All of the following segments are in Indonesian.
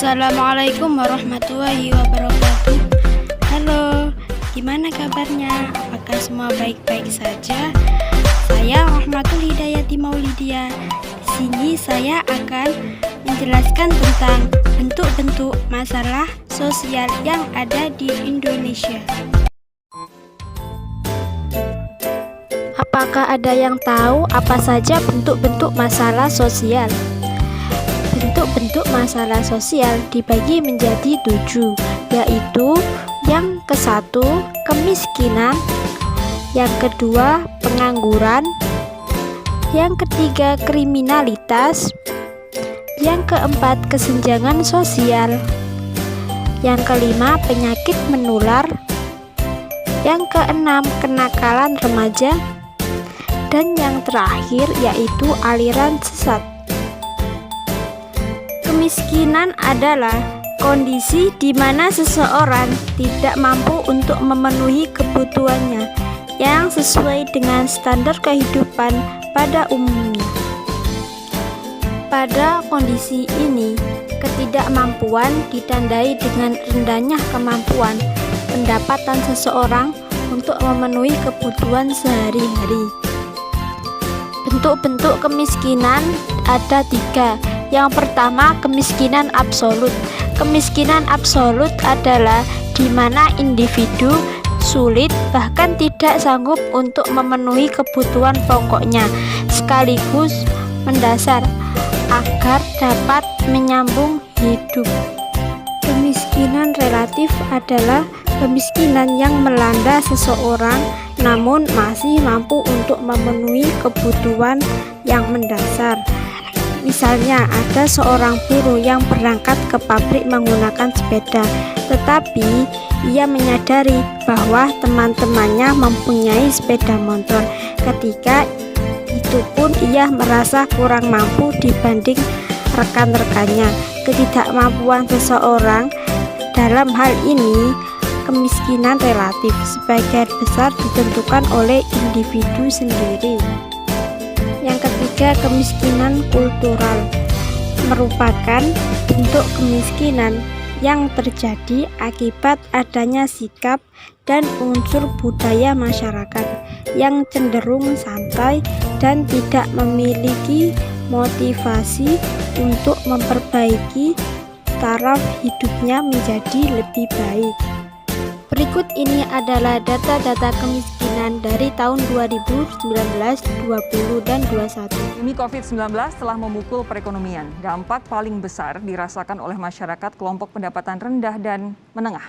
Assalamualaikum warahmatullahi wabarakatuh. Halo, gimana kabarnya? Apakah semua baik-baik saja? Saya Rahmatul Hidayati Maulidia. Di sini saya akan menjelaskan tentang bentuk-bentuk masalah sosial yang ada di Indonesia. Apakah ada yang tahu apa saja bentuk-bentuk masalah sosial? Bentuk-bentuk masalah sosial dibagi menjadi 7, yaitu yang ke-1, kemiskinan, yang kedua, pengangguran, yang ketiga, kriminalitas, yang keempat, kesenjangan sosial, yang kelima, penyakit menular, yang keenam, kenakalan remaja, dan yang terakhir yaitu aliran sesat. Kemiskinan adalah kondisi di mana seseorang tidak mampu untuk memenuhi kebutuhannya yang sesuai dengan standar kehidupan pada umumnya. Pada kondisi ini, ketidakmampuan ditandai dengan rendahnya kemampuan pendapatan seseorang untuk memenuhi kebutuhan sehari-hari. Bentuk-bentuk kemiskinan ada 3. Yang pertama, kemiskinan absolut. Kemiskinan absolut adalah di mana individu sulit bahkan tidak sanggup untuk memenuhi kebutuhan pokoknya sekaligus mendasar agar dapat menyambung hidup. Kemiskinan relatif adalah kemiskinan yang melanda seseorang namun masih mampu untuk memenuhi kebutuhan yang mendasar. Misalnya, ada seorang buruh yang berangkat ke pabrik menggunakan sepeda, tetapi ia menyadari bahwa teman-temannya mempunyai sepeda motor. Ketika itu pun ia merasa kurang mampu dibanding rekan-rekannya. Ketidakmampuan seseorang dalam hal ini kemiskinan relatif, sebagian besar ditentukan oleh individu sendiri. Yang ketiga, kemiskinan kultural merupakan bentuk kemiskinan yang terjadi akibat adanya sikap dan unsur budaya masyarakat yang cenderung santai dan tidak memiliki motivasi untuk memperbaiki taraf hidupnya menjadi lebih baik. Berikut ini adalah data-data kemiskinan dari tahun 2019, 20, dan 21. Pandemi COVID-19 telah memukul perekonomian. Dampak paling besar dirasakan oleh masyarakat kelompok pendapatan rendah dan menengah.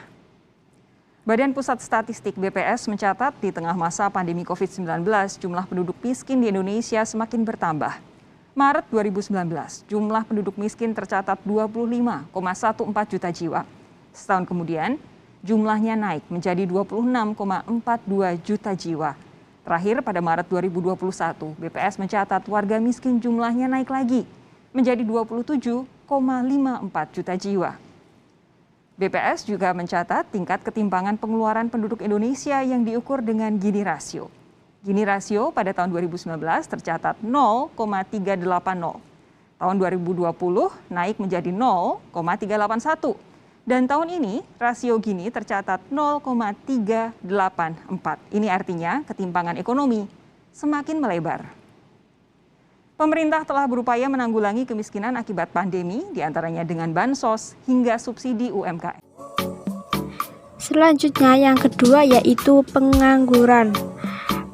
Badan Pusat Statistik BPS mencatat di tengah masa pandemi COVID-19, jumlah penduduk miskin di Indonesia semakin bertambah. Maret 2019, jumlah penduduk miskin tercatat 25,14 juta jiwa. Setahun kemudian, jumlahnya naik menjadi 26,42 juta jiwa. Terakhir pada Maret 2021, BPS mencatat warga miskin jumlahnya naik lagi menjadi 27,54 juta jiwa. BPS juga mencatat tingkat ketimpangan pengeluaran penduduk Indonesia yang diukur dengan Gini rasio. Gini rasio pada tahun 2019 tercatat 0,380. Tahun 2020 naik menjadi 0,381. Dan tahun ini rasio Gini tercatat 0,384. Ini artinya ketimpangan ekonomi semakin melebar. Pemerintah telah berupaya menanggulangi kemiskinan akibat pandemi, diantaranya dengan bansos hingga subsidi UMKM. Selanjutnya yang kedua yaitu pengangguran.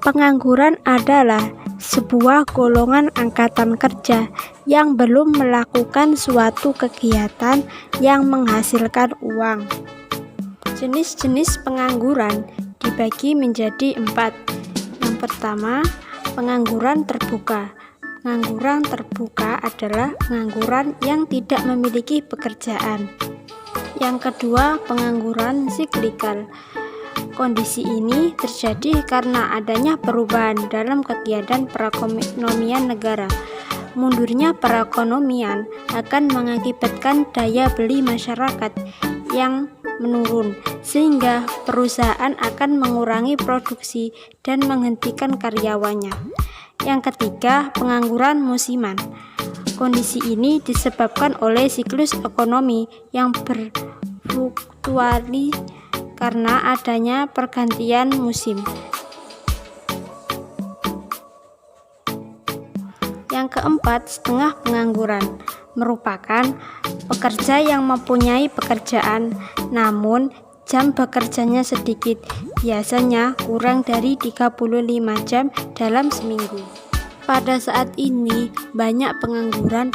Pengangguran adalah sebuah golongan angkatan kerja yang belum melakukan suatu kegiatan yang menghasilkan uang. Jenis-jenis pengangguran dibagi menjadi 4. Yang pertama, pengangguran terbuka. Pengangguran terbuka adalah pengangguran yang tidak memiliki pekerjaan. Yang kedua, pengangguran siklikal. Kondisi ini terjadi karena adanya perubahan dalam kegiatan perekonomian negara. Mundurnya perekonomian akan mengakibatkan daya beli masyarakat yang menurun, sehingga perusahaan akan mengurangi produksi dan menghentikan karyawannya. Yang ketiga, pengangguran musiman. Kondisi ini disebabkan oleh siklus ekonomi yang berfluktuasi karena adanya pergantian musim. Yang keempat, setengah pengangguran merupakan pekerja yang mempunyai pekerjaan namun jam bekerjanya sedikit, biasanya kurang dari 35 jam dalam seminggu. Pada saat ini banyak pengangguran,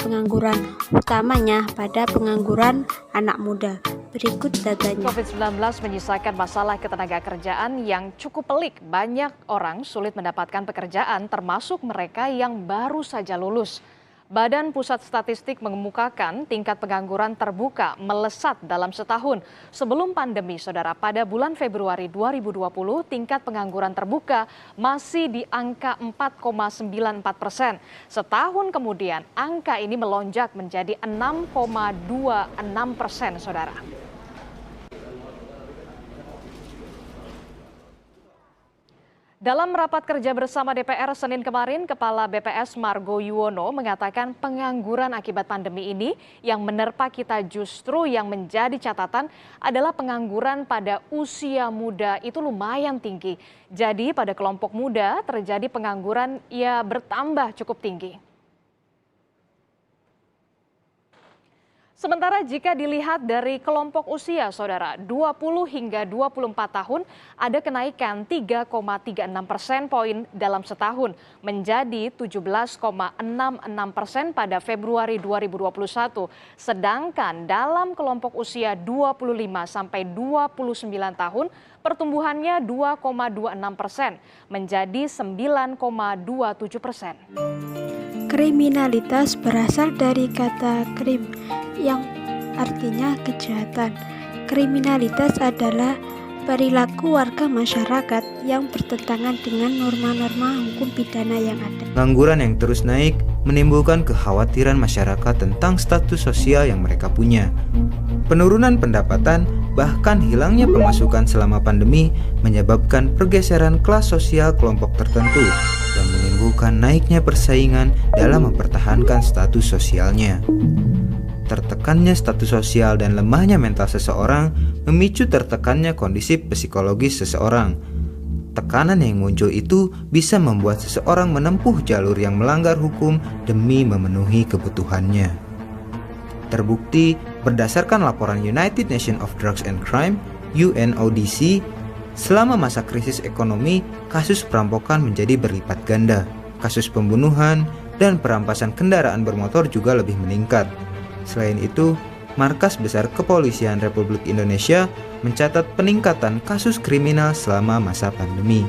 utamanya pada pengangguran anak muda. Berikut datanya. COVID-19 menyisakan masalah ketenagakerjaan yang cukup pelik. Banyak orang sulit mendapatkan pekerjaan, termasuk mereka yang baru saja lulus. Badan Pusat Statistik mengemukakan tingkat pengangguran terbuka melesat dalam setahun. Sebelum pandemi, saudara, pada bulan Februari 2020, tingkat pengangguran terbuka masih di angka 4,94%. Setahun kemudian, angka ini melonjak menjadi 6,26%, saudara. Dalam rapat kerja bersama DPR Senin kemarin, Kepala BPS Margo Yuwono mengatakan pengangguran akibat pandemi ini yang menerpa kita justru yang menjadi catatan adalah pengangguran pada usia muda itu lumayan tinggi. Jadi pada kelompok muda terjadi pengangguran ya bertambah cukup tinggi. Sementara jika dilihat dari kelompok usia, saudara, 20 hingga 24 tahun ada kenaikan 3,36% poin dalam setahun menjadi 17,66% pada Februari 2021. Sedangkan dalam kelompok usia 25 sampai 29 tahun pertumbuhannya 2,26% menjadi 9,27%. Kriminalitas berasal dari kata krim yang artinya kejahatan. Kriminalitas adalah perilaku warga masyarakat yang bertentangan dengan norma-norma hukum pidana yang ada. Pengangguran yang terus naik menimbulkan kekhawatiran masyarakat tentang status sosial yang mereka punya. Penurunan pendapatan, bahkan hilangnya pemasukan selama pandemi menyebabkan pergeseran kelas sosial kelompok tertentu yang menimbulkan naiknya persaingan dalam mempertahankan status sosialnya. Tertekannya status sosial dan lemahnya mental seseorang memicu tertekannya kondisi psikologis seseorang. Tekanan yang muncul itu bisa membuat seseorang menempuh jalur yang melanggar hukum demi memenuhi kebutuhannya. Terbukti berdasarkan laporan United Nations of Drugs and Crime (UNODC), selama masa krisis ekonomi, kasus perampokan menjadi berlipat ganda. Kasus pembunuhan dan perampasan kendaraan bermotor juga lebih meningkat. Selain itu, Markas Besar Kepolisian Republik Indonesia mencatat peningkatan kasus kriminal selama masa pandemi.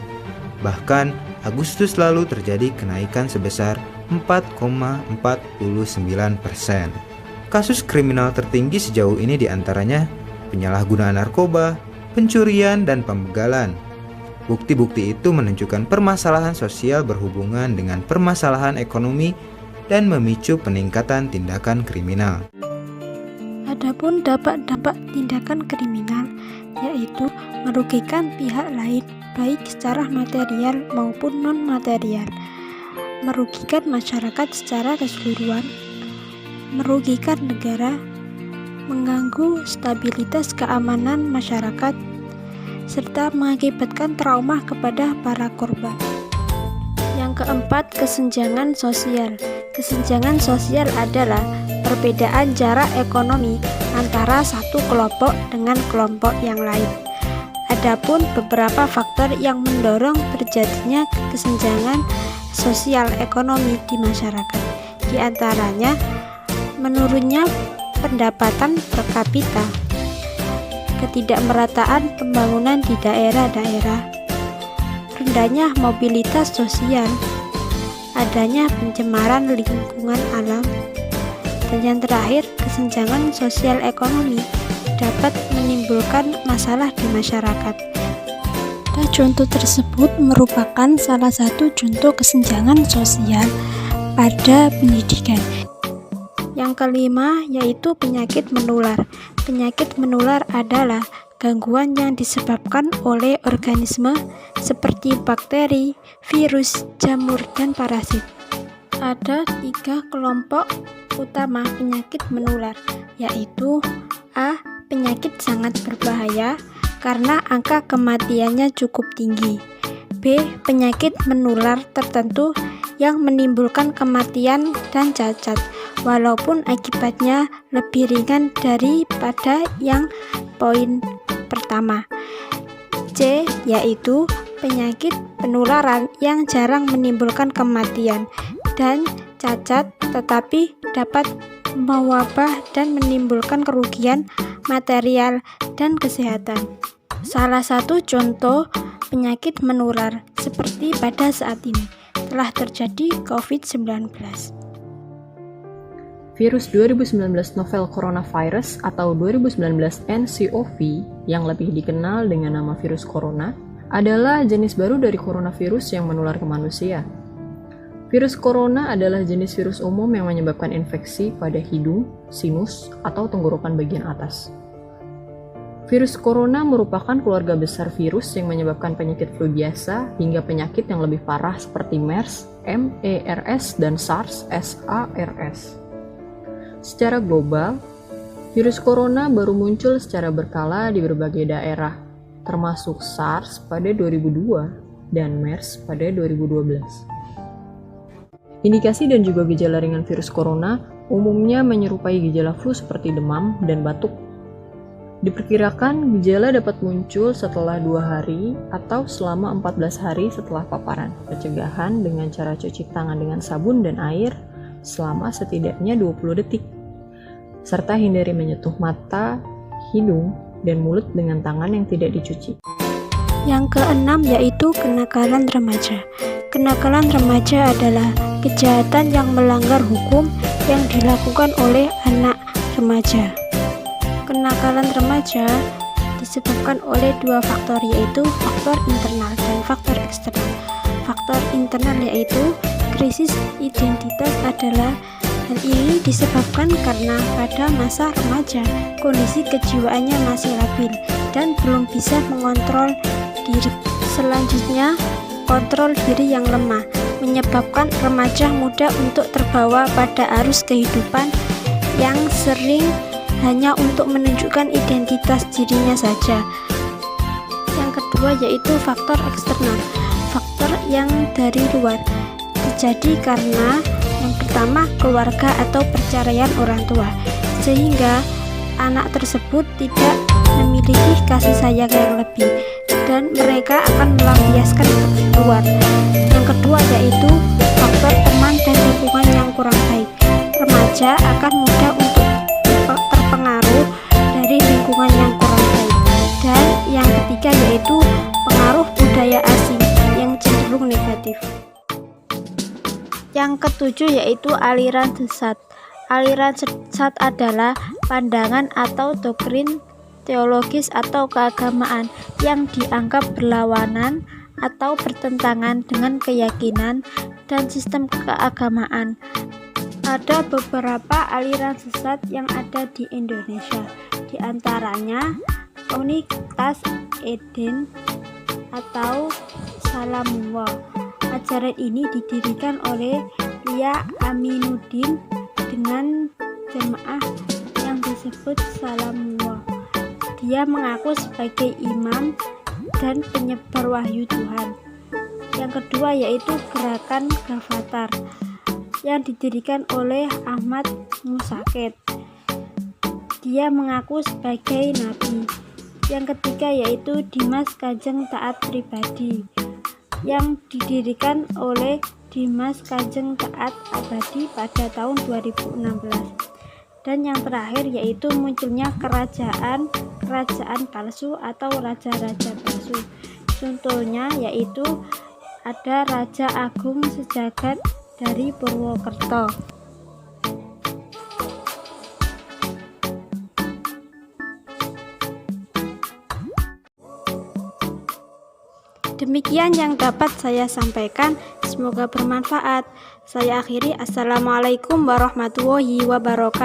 Bahkan, Agustus lalu terjadi kenaikan sebesar 4,49%. Kasus kriminal tertinggi sejauh ini diantaranya penyalahgunaan narkoba, pencurian, dan pembegalan. Bukti-bukti itu menunjukkan permasalahan sosial berhubungan dengan permasalahan ekonomi dan memicu peningkatan tindakan kriminal. Adapun dampak tindakan kriminal yaitu merugikan pihak lain baik secara material maupun non-material, merugikan masyarakat secara keseluruhan, merugikan negara, mengganggu stabilitas keamanan masyarakat, serta mengakibatkan trauma kepada para korban. Yang keempat, kesenjangan sosial. Kesenjangan sosial adalah perbedaan jarak ekonomi antara satu kelompok dengan kelompok yang lain. Adapun beberapa faktor yang mendorong terjadinya kesenjangan sosial ekonomi di masyarakat, di antaranya menurunnya pendapatan per kapita, ketidakmerataan pembangunan di daerah-daerah, rendahnya mobilitas sosial, adanya pencemaran lingkungan alam, dan yang terakhir, kesenjangan sosial ekonomi dapat menimbulkan masalah di masyarakat. Contoh tersebut merupakan salah satu contoh kesenjangan sosial pada pendidikan. Yang kelima yaitu penyakit menular. Penyakit menular adalah gangguan yang disebabkan oleh organisme seperti bakteri, virus, jamur, dan parasit. Ada 3 kelompok utama penyakit menular, yaitu A. Penyakit sangat berbahaya karena angka kematiannya cukup tinggi. B. Penyakit menular tertentu yang menimbulkan kematian dan cacat, walaupun akibatnya lebih ringan daripada yang poin pertama. C. Yaitu penyakit penularan yang jarang menimbulkan kematian dan cacat, tetapi dapat mewabah dan menimbulkan kerugian material dan kesehatan. Salah satu contoh penyakit menular seperti pada saat ini telah terjadi COVID-19. Virus 2019 novel coronavirus atau 2019 nCoV yang lebih dikenal dengan nama virus corona adalah jenis baru dari coronavirus yang menular ke manusia. Virus corona adalah jenis virus umum yang menyebabkan infeksi pada hidung, sinus, atau tenggorokan bagian atas. Virus corona merupakan keluarga besar virus yang menyebabkan penyakit flu biasa hingga penyakit yang lebih parah seperti MERS, MERS, dan SARS, SARS. Secara global, virus corona baru muncul secara berkala di berbagai daerah, termasuk SARS pada 2002 dan MERS pada 2012. Indikasi dan juga gejala ringan virus corona umumnya menyerupai gejala flu seperti demam dan batuk. Diperkirakan gejala dapat muncul setelah 2 hari atau selama 14 hari setelah paparan. Pencegahan dengan cara cuci tangan dengan sabun dan air selama setidaknya 20 detik, serta hindari menyentuh mata, hidung, dan mulut dengan tangan yang tidak dicuci. Yang keenam yaitu kenakalan remaja. Kenakalan remaja adalah kejahatan yang melanggar hukum yang dilakukan oleh anak remaja. Kenakalan remaja disebabkan oleh 2 faktor, yaitu faktor internal dan faktor eksternal. Faktor internal yaitu krisis identitas adalah hal ini disebabkan karena pada masa remaja kondisi kejiwaannya masih labil dan belum bisa mengontrol diri. Selanjutnya, kontrol diri yang lemah menyebabkan remaja mudah untuk terbawa pada arus kehidupan yang sering hanya untuk menunjukkan identitas dirinya saja. Yang kedua yaitu faktor eksternal, faktor yang dari luar. Terjadi karena yang pertama keluarga atau perceraian orang tua, sehingga anak tersebut tidak memiliki kasih sayang yang lebih dan mereka akan melampiaskan keluar. Yang kedua yaitu faktor teman dan lingkungan yang kurang baik. Remaja akan mudah untuk terpengaruh dari lingkungan yang kurang baik. Dan yang ketiga yaitu pengaruh budaya asing yang cenderung negatif. Yang ketujuh yaitu aliran sesat. Aliran sesat adalah pandangan atau doktrin teologis atau keagamaan yang dianggap berlawanan atau bertentangan dengan keyakinan dan sistem keagamaan. Ada beberapa aliran sesat yang ada di Indonesia, di antaranya Komunitas Eden atau Salamullah. Ajaran ini didirikan oleh Lia Aminuddin dengan jemaah yang disebut Salamullah. Dia mengaku sebagai imam dan penyebar wahyu Tuhan. Yang kedua yaitu Gerakan Gavatar yang didirikan oleh Ahmad Musaket. Dia mengaku sebagai nabi. Yang ketiga yaitu Dimas Kanjeng Taat Pribadi yang didirikan oleh Dimas Kanjeng Taat Abadi pada tahun 2016. Dan yang terakhir yaitu munculnya kerajaan palsu atau raja-raja palsu. Contohnya yaitu ada Raja Agung Sejagat dari Purwokerto. Demikian yang dapat saya sampaikan, semoga bermanfaat. Saya akhiri, Assalamualaikum warahmatullahi wabarakatuh.